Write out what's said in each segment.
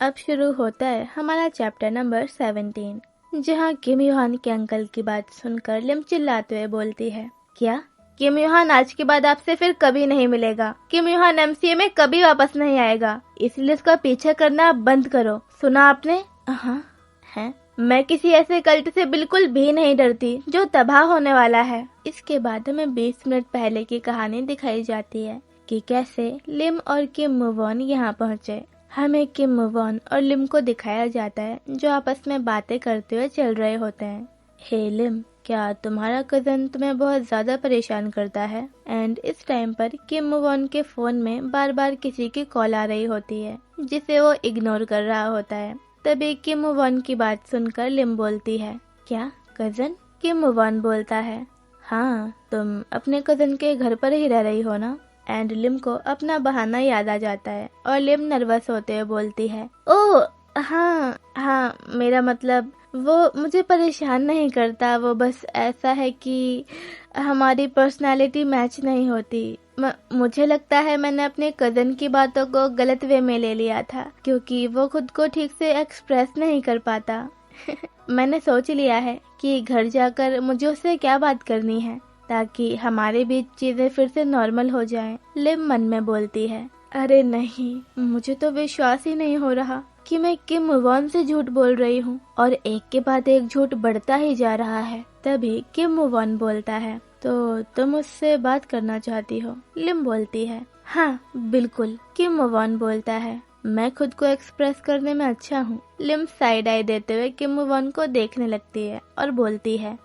अब शुरू होता है हमारा चैप्टर नंबर 17, जहाँ किम यूहान के अंकल की बात सुनकर लिम चिल्लाते हुए बोलती है, क्या किम यूहान आज के बाद आपसे फिर कभी नहीं मिलेगा। किम यूहान एमसीए में कभी वापस नहीं आएगा, इसलिए उसका पीछा करना बंद करो। सुना आपने? हाँ है। मैं किसी ऐसे कल्ट से बिल्कुल भी नहीं डरती जो तबाह होने वाला है। इसके बाद हमें 20 मिनट पहले की कहानी दिखाई जाती है कि कैसे लिम और किम मूव ऑन यहाँ पहुँचे। हमें किम मूव ऑन और लिम को दिखाया जाता है जो आपस में बातें करते हुए चल रहे होते हैं। हे लिम, क्या तुम्हारा कजन तुम्हें बहुत ज्यादा परेशान करता है? एंड इस टाइम पर किम मूव ऑन के फोन में बार बार किसी की कॉल आ रही होती है जिसे वो इग्नोर कर रहा होता है। तभी किम मूव ऑन की बात सुनकर लिम बोलती है, क्या कजन? किम मूव ऑन बोलता है, हाँ, तुम अपने कजन के घर पर ही रह रही हो ना? एंड लिम को अपना बहाना याद आ जाता है और लिम नर्वस होते हुए बोलती है, ओह हाँ, मेरा मतलब वो मुझे परेशान नहीं करता, वो बस ऐसा है कि हमारी पर्सनालिटी मैच नहीं होती। मुझे लगता है मैंने अपने कजन की बातों को गलत वे में ले लिया था क्योंकि वो खुद को ठीक से एक्सप्रेस नहीं कर पाता। मैंने सोच लिया है कि घर जाकर मुझे उससे क्या बात करनी है ताकि हमारे बीच चीजें फिर से नॉर्मल हो जाएं। लिम मन में बोलती है, अरे नहीं, मुझे तो विश्वास ही नहीं हो रहा कि मैं किम मूव ऑन से झूठ बोल रही हूँ और एक के बाद एक झूठ बढ़ता ही जा रहा है। तभी किम मूव ऑन बोलता है, तो तुम उससे बात करना चाहती हो? लिम बोलती है, हाँ बिल्कुल। किम मूव ऑन बोलता है, मैं खुद को एक्सप्रेस करने में अच्छा हूँ। लिम साइड आई देते हुए किम मूव ऑन को देखने लगती है और बोलती है,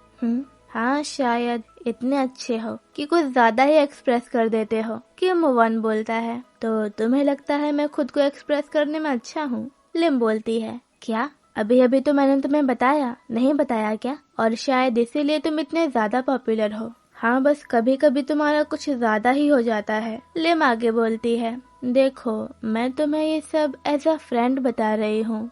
हाँ शायद इतने अच्छे हो कि कुछ ज्यादा ही एक्सप्रेस कर देते हो। किम मूव ऑन बोलता है, तो तुम्हें लगता है मैं खुद को एक्सप्रेस करने में अच्छा हूँ? लिम बोलती है, क्या अभी अभी तो मैंने तुम्हें बताया, नहीं बताया क्या? और शायद इसीलिए तुम इतने ज्यादा पॉपुलर हो। हाँ, बस कभी कभी तुम्हारा कुछ ज्यादा ही हो जाता है। लिम आगे बोलती है, देखो मैं तुम्हें ये सब एज अ फ्रेंड बता रही हूँ,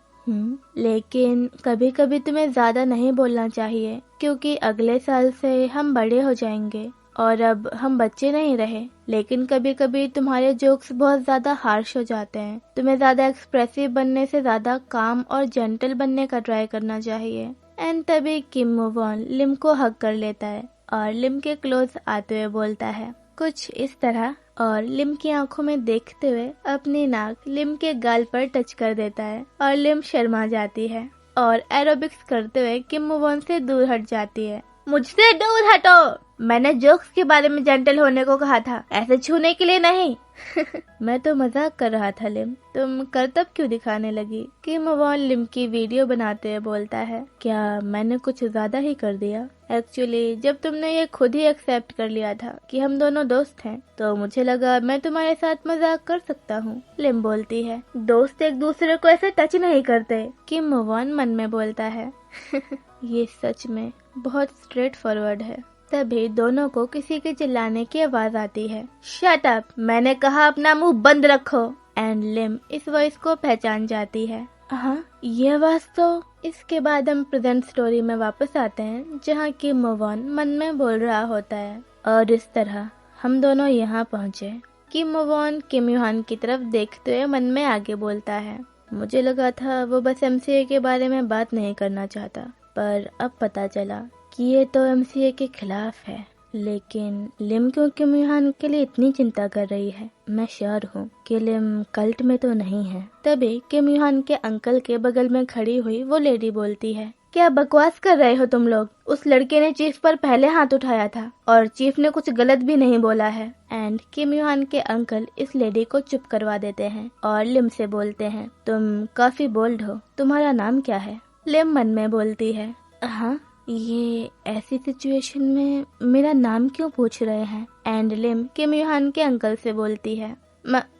लेकिन कभी कभी तुम्हें ज्यादा नहीं बोलना चाहिए क्योंकि अगले साल से हम बड़े हो जाएंगे और अब हम बच्चे नहीं रहे। लेकिन कभी कभी तुम्हारे जोक्स बहुत ज्यादा हार्श हो जाते हैं। तुम्हें ज्यादा एक्सप्रेसिव बनने से ज्यादा काम और जेंटल बनने का ट्राई करना चाहिए। एंड तभी किम मूव ऑन लिम को हग कर लेता है और लिम के क्लोज आते हुए बोलता है कुछ इस तरह, और लिम की आंखों में देखते हुए अपनी नाक लिम के गाल पर टच कर देता है और लिम शर्मा जाती है और एरोबिक्स करते हुए किम मूव ऑन से दूर हट जाती है। मुझसे दूर हटो, मैंने जोक्स के बारे में जेंटल होने को कहा था, ऐसे छूने के लिए नहीं। मैं तो मजाक कर रहा था लिम, तुम करतब क्यों दिखाने लगी? किम मूव ऑन लिम की वीडियो बनाते हुए बोलता है, क्या मैंने कुछ ज्यादा ही कर दिया? एक्चुअली जब तुमने ये खुद ही एक्सेप्ट कर लिया था कि हम दोनों दोस्त हैं, तो मुझे लगा मैं तुम्हारे साथ मजाक कर सकता हूँ। लिम बोलती है, दोस्त एक दूसरे को ऐसे टच नहीं करते। किम मूव ऑन मन में बोलता है, ये सच में बहुत स्ट्रेट फॉरवर्ड है। तभी दोनों को किसी के चिल्लाने की आवाज आती है, शट अप, मैंने कहा अपना मुंह बंद रखो। एंड लिम इस वॉइस को पहचान जाती है, हाँ ये आवाज तो। इसके बाद हम प्रेजेंट स्टोरी में वापस आते हैं जहाँ किम मूव ऑन मन में बोल रहा होता है, और इस तरह हम दोनों यहाँ पहुँचे। किम मूव ऑन किम यूहान की तरफ देखते हुए मन में आगे बोलता है, मुझे लगा था वो बस एमसीए के बारे में बात नहीं करना चाहता, पर अब पता चला कि ये तो एमसीए के खिलाफ है। लेकिन लिम क्यों किम यूहान के लिए इतनी चिंता कर रही है? मैं श्योर हूँ कि लिम कल्ट में तो नहीं है। तभी किम यूहान के अंकल के बगल में खड़ी हुई वो लेडी बोलती है, क्या बकवास कर रहे हो तुम लोग? उस लड़के ने चीफ पर पहले हाथ उठाया था और चीफ ने कुछ गलत भी नहीं बोला है। एंड किम यूहान के अंकल इस लेडी को चुप करवा देते हैं और लिम से बोलते हैं, तुम काफी बोल्ड हो, तुम्हारा नाम क्या है? लिम मन में बोलती है, हाँ, ये ऐसी सिचुएशन में मेरा नाम क्यों पूछ रहे हैं? एंड लिम किम यूहान के अंकल से बोलती है,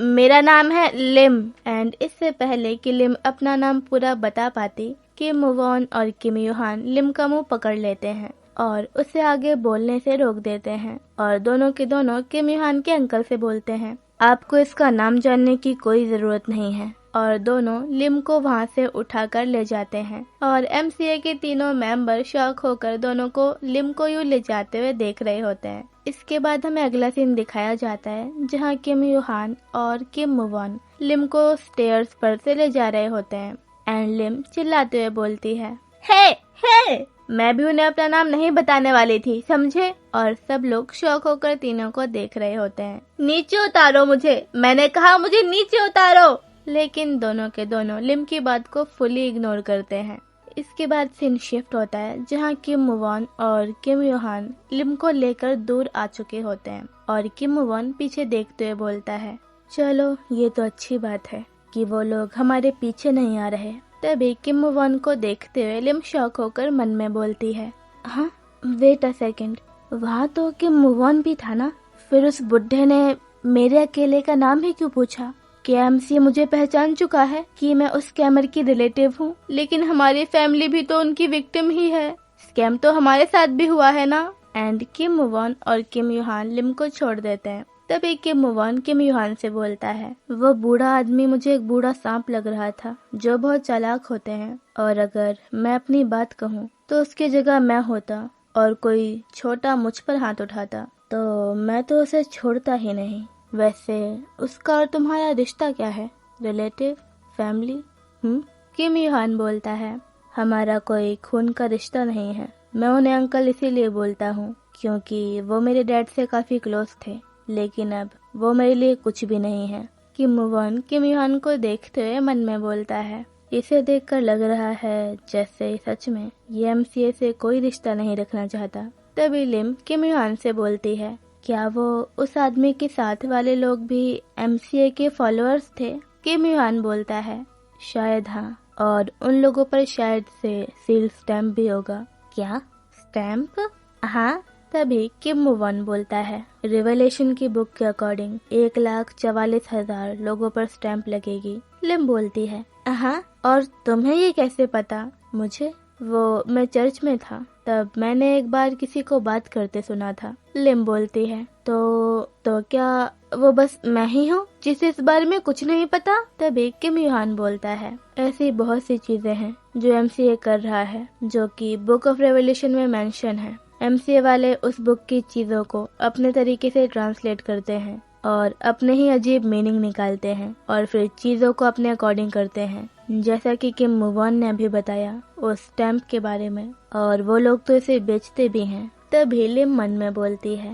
मेरा नाम है लिम। एंड इससे पहले कि लिम अपना नाम पूरा बता पाती, किम मूव ऑन और किम यूहान लिम का मुंह पकड़ लेते हैं और उसे आगे बोलने से रोक देते हैं और दोनों के दोनों किम यूहान के अंकल से बोलते हैं, आपको इसका नाम जानने की कोई जरूरत नहीं है। और दोनों लिम को वहां से उठाकर ले जाते हैं और एमसीए के तीनों मेंबर शॉक होकर दोनों को लिम को यूं ले जाते हुए देख रहे होते हैं। इसके बाद हमें अगला सीन दिखाया जाता है जहाँ किम यूहान और किम मुवॉन लिम को स्टेयर्स पर से ले जा रहे होते हैं एंड लिम चिल्लाते हुए बोलती है, हे हे, मैं भी उन्हें अपना नाम नहीं बताने वाली थी, समझे? और सब लोग शौक होकर तीनों को देख रहे होते हैं। नीचे उतारो मुझे, मैंने कहा मुझे नीचे उतारो। लेकिन दोनों के दोनों लिम की बात को फुली इग्नोर करते हैं। इसके बाद सीन शिफ्ट होता है जहाँ किम मुवॉन और किम यूहान लिम को लेकर दूर आ चुके होते हैं और किम मुवॉन पीछे देखते हुए बोलता है, चलो ये तो अच्छी बात है कि वो लोग हमारे पीछे नहीं आ रहे। तभी किम मुवॉन को देखते हुए लिम शॉक होकर मन में बोलती है, हाँ वेट अ सेकंड, वहाँ तो किम मुवॉन भी था ना, फिर उस बुढ़े ने मेरे अकेले का नाम ही क्यों पूछा? क्या एमसीए मुझे पहचान चुका है कि मैं उस स्कैमर की रिलेटिव हूँ? लेकिन हमारी फैमिली भी तो उनकी विक्टिम ही है, स्कैम तो हमारे साथ भी हुआ है ना। एंड किम मुवॉन और किम यूहान लिम को छोड़ देते हैं। तभी किम मुवॉन किम यूहान से बोलता है, वो बूढ़ा आदमी मुझे एक बूढ़ा सांप लग रहा था जो बहुत चालाक होते हैं, और अगर मैं अपनी बात कहूँ तो उसकी जगह मैं होता और कोई छोटा मुझ पर हाथ उठाता तो मैं तो उसे छोड़ता ही नहीं। वैसे उसका और तुम्हारा रिश्ता क्या है? रिलेटिव? फैमिली? किम यूहान बोलता है, हमारा कोई खून का रिश्ता नहीं है। मैं उन्हें अंकल इसीलिए बोलता हूँ क्योंकि वो मेरे डैड से काफी क्लोज थे, लेकिन अब वो मेरे लिए कुछ भी नहीं है। किम मुवॉन किम यूहान को देखते हुए मन में बोलता है, इसे देखकर लग रहा है जैसे सच में ये एमसीए से कोई रिश्ता नहीं रखना चाहता। तभी लिम किम यूहान से बोलती है, क्या वो उस आदमी के साथ वाले लोग भी एमसीए के फॉलोअर्स थे? किम यूहान बोलता है, शायद हाँ, और उन लोगों पर शायद से सील स्टैम्प भी होगा। क्या स्टैम्प? हाँ। तभी किम मुवॉन बोलता है, रिवेलेशन की बुक के अकॉर्डिंग 1,44,000 लोगों पर स्टैम्प लगेगी। लिम बोलती है, हाँ, और तुम्हें ये कैसे पता? मुझे मैं चर्च में था, तब मैंने एक बार किसी को बात करते सुना था। लिम बोलती है, तो क्या वो बस मैं ही हूँ जिसे इस बारे में कुछ नहीं पता? तभी किम यूहान बोलता है, ऐसी बहुत सी चीजें हैं जो एमसीए कर रहा है जो कि बुक ऑफ रेवल्यूशन में मेंशन है। एमसीए वाले उस बुक की चीजों को अपने तरीके से ट्रांसलेट करते हैं और अपने ही अजीब मीनिंग निकालते हैं और फिर चीजों को अपने अकॉर्डिंग करते हैं, जैसा कि किम मुवॉन ने अभी बताया उस स्टैम्प के बारे में, और वो लोग तो इसे बेचते भी हैं। तभी लिम मन में बोलती है,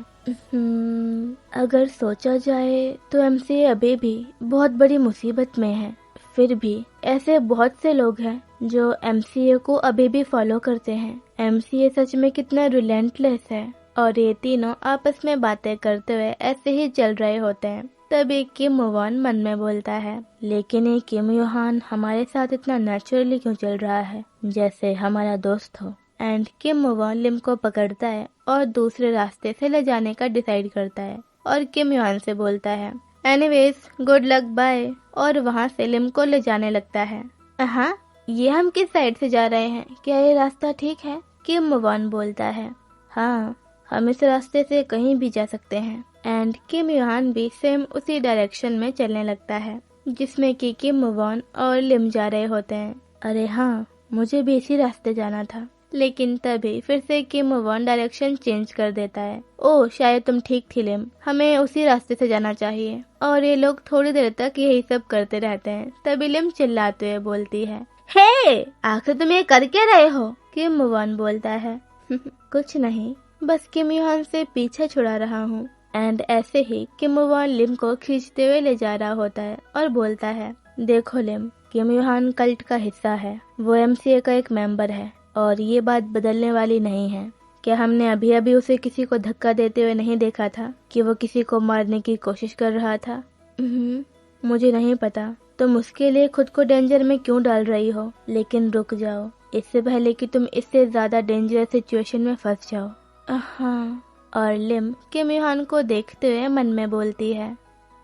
अगर सोचा जाए तो एमसीए अभी भी बहुत बड़ी मुसीबत में है। फिर भी ऐसे बहुत से लोग हैं जो एमसीए को अभी भी फॉलो करते हैं। एमसीए सच में कितना रिलेंटलेस है। और ये तीनों आपस में बातें करते हुए ऐसे ही चल रहे होते हैं। तभी किम मुवॉन मन में बोलता है, लेकिन ये किम यूहान हमारे साथ इतना नेचुरली क्यों चल रहा है, जैसे हमारा दोस्त हो। एंड किम मुवॉन लिम को पकड़ता है और दूसरे रास्ते से ले जाने का डिसाइड करता है और किम यूहान से बोलता है, एनीवेज गुड लक बाय, और वहाँ से लिम को ले जाने लगता है। हाँ, ये हम किस साइड से जा रहे हैं? क्या ये रास्ता ठीक है? किम मुवॉन बोलता है, हाँ, हम इस रास्ते से कहीं भी जा सकते हैं। एंड किम यूहान भी सेम उसी डायरेक्शन में चलने लगता है जिसमें कि किम मुवॉन और लिम जा रहे होते हैं। अरे हाँ, मुझे भी इसी रास्ते जाना था। लेकिन तभी फिर से किम मुवॉन डायरेक्शन चेंज कर देता है। ओह, शायद तुम ठीक थी लिम, हमें उसी रास्ते से जाना चाहिए। और ये लोग थोड़ी देर तक यही सब करते रहते हैं। तभी लिम चिल्लाते हुए बोलती है, हे, आखिर तुम ये कर क्या रहे हो? किम मुवॉन बोलता है, कुछ नहीं, बस किम यूहान से पीछे छुड़ा रहा हूँ। एंड ऐसे ही किम मुवॉन लिम को खींचते हुए ले जा रहा होता है और बोलता है, देखो लिम, किम यूहान कल्ट का हिस्सा है, वो एमसीए का एक मेंबर है और ये बात बदलने वाली नहीं है। क्या हमने अभी अभी उसे किसी को धक्का देते हुए नहीं देखा था कि वो किसी को मारने की कोशिश कर रहा था? मुझे नहीं पता तुम उसके लिए खुद को डेंजर में क्यों डाल रही हो, लेकिन रुक जाओ, इससे पहले कि तुम इससे ज्यादा डेंजरस सिचुएशन में फंस जाओ। हाँ, और लिम किम यूहान को देखते हुए मन में बोलती है,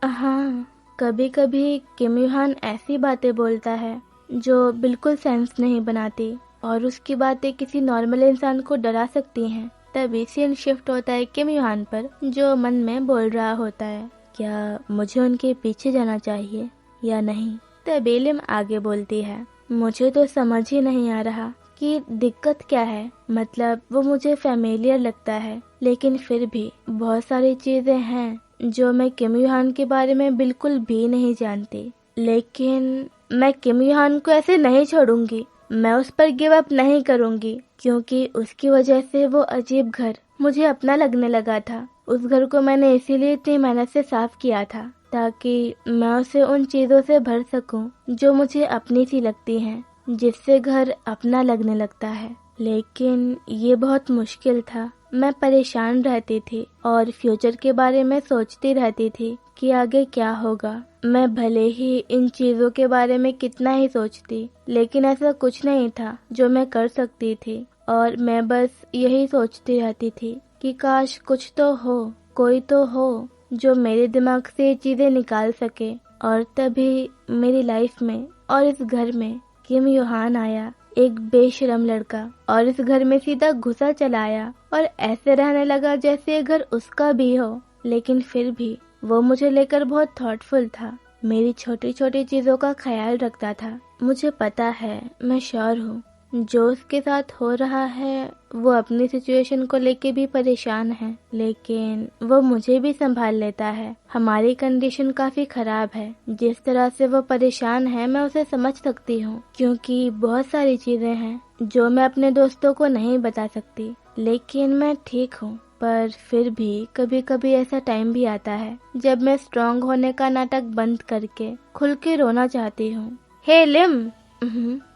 हाँ, कभी कभी किम यूहान ऐसी बातें बोलता है जो बिल्कुल सेंस नहीं बनाती और उसकी बातें किसी नॉर्मल इंसान को डरा सकती हैं। तभी सीन शिफ्ट होता है किम यूहान पर, जो मन में बोल रहा होता है, क्या मुझे उनके पीछे जाना चाहिए या नहीं? तभी लिम आगे बोलती है, मुझे तो समझ ही नहीं आ रहा कि दिक्कत क्या है। मतलब वो मुझे फेमिलियर लगता है, लेकिन फिर भी बहुत सारी चीजें हैं जो मैं किम युहान के बारे में बिल्कुल भी नहीं जानती। लेकिन मैं किम युहान को ऐसे नहीं छोड़ूंगी, मैं उस पर गिव अप नहीं करूंगी, क्योंकि उसकी वजह से वो अजीब घर मुझे अपना लगने लगा था। उस घर को मैंने इसीलिए इतनी मेहनत से साफ किया था ताकि मैं उसे उन चीजों से भर सकूं जो मुझे अपनी सी लगती हैं, जिससे घर अपना लगने लगता है। लेकिन ये बहुत मुश्किल था। मैं परेशान रहती थी और फ्यूचर के बारे में सोचती रहती थी कि आगे क्या होगा। मैं भले ही इन चीजों के बारे में कितना ही सोचती, लेकिन ऐसा कुछ नहीं था जो मैं कर सकती थी। और मैं बस यही सोचती रहती थी कि काश कुछ तो हो, कोई तो हो जो मेरे दिमाग से ये चीजें निकाल सके। और तभी मेरी लाइफ में और इस घर में किम युहान आया, एक बेशरम लड़का, और इस घर में सीधा घुसा चला आया और ऐसे रहने लगा जैसे ये घर उसका भी हो। लेकिन फिर भी वो मुझे लेकर बहुत थॉटफुल था, मेरी छोटी छोटी चीजों का ख्याल रखता था। मुझे पता है, मैं श्योर हूँ, जो उसके साथ हो रहा है वो अपनी सिचुएशन को लेके भी परेशान है, लेकिन वो मुझे भी संभाल लेता है। हमारी कंडीशन काफी खराब है। जिस तरह से वो परेशान है मैं उसे समझ सकती हूँ, क्योंकि बहुत सारी चीजें हैं जो मैं अपने दोस्तों को नहीं बता सकती। लेकिन मैं ठीक हूँ, पर फिर भी कभी कभी ऐसा टाइम भी आता है जब मैं स्ट्रांग होने का नाटक बंद करके खुल के रोना चाहती हूँ। हे लिम,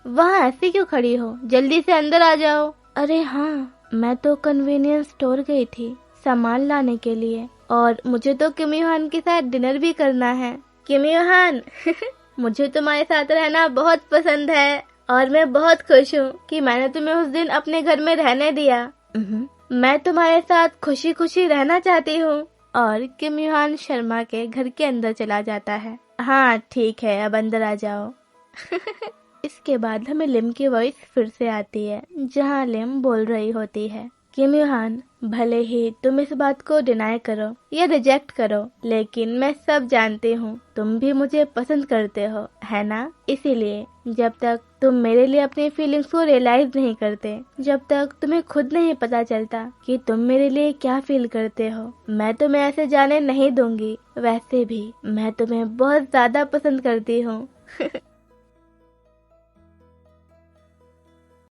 वहाँ ऐसे क्यों खड़ी हो? जल्दी से अंदर आ जाओ। अरे हाँ, मैं तो कन्वीनियंस स्टोर गई थी सामान लाने के लिए, और मुझे तो किम युहान के साथ डिनर भी करना है। किम युहान मुझे तुम्हारे साथ रहना बहुत पसंद है और मैं बहुत खुश हूँ कि मैंने तुम्हें उस दिन अपने घर में रहने दिया। मैं तुम्हारे साथ खुशी खुशी रहना चाहती हूँ। और किम युहान शर्मा के घर के अंदर चला जाता है। हाँ ठीक है, अब अंदर आ जाओ। इसके बाद हमें लिम की वॉइस फिर से आती है, जहाँ लिम बोल रही होती है, किम युहान, भले ही तुम इस बात को डिनाई करो या रिजेक्ट करो, लेकिन मैं सब जानती हूँ, तुम भी मुझे पसंद करते हो, है ना? इसीलिए जब तक तुम मेरे लिए अपनी फीलिंग्स को रियलाइज नहीं करते, जब तक तुम्हें खुद नहीं पता चलता कि तुम मेरे लिए क्या फील करते हो, मैं तुम्हें ऐसे जाने नहीं दूंगी। वैसे भी मैं तुम्हें बहुत ज्यादा पसंद करती हूँ।